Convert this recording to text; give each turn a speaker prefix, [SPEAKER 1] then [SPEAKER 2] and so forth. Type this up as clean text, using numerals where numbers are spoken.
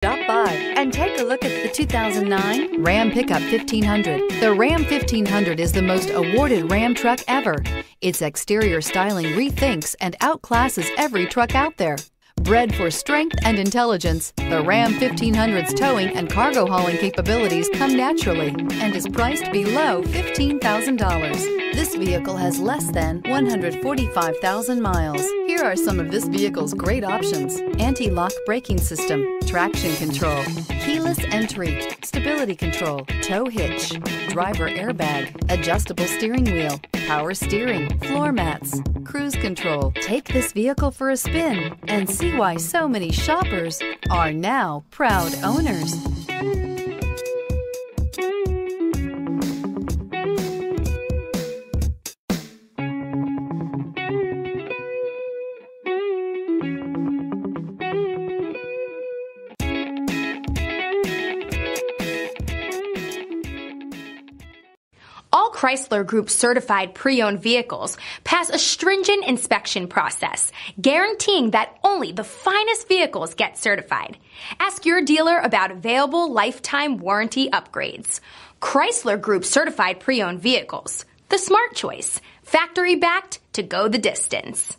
[SPEAKER 1] Stop by and take a look at the 2009 Ram Pickup 1500. The Ram 1500 is the most awarded Ram truck ever. Its exterior styling rethinks and outclasses every truck out there. Bred for strength and intelligence, the Ram 1500's towing and cargo hauling capabilities come naturally and is priced below $15,000. This vehicle has less than 145,000 miles. Here are some of this vehicle's great options: anti-lock braking system, traction control, keyless entry, stability control, tow hitch, driver airbag, adjustable steering wheel, power steering, floor mats, cruise control. Take this vehicle for a spin and see why so many shoppers are now proud owners.
[SPEAKER 2] All Chrysler Group certified pre-owned vehicles pass a stringent inspection process, guaranteeing that only the finest vehicles get certified. Ask your dealer about available lifetime warranty upgrades. Chrysler Group certified pre-owned vehicles, the smart choice, factory backed to go the distance.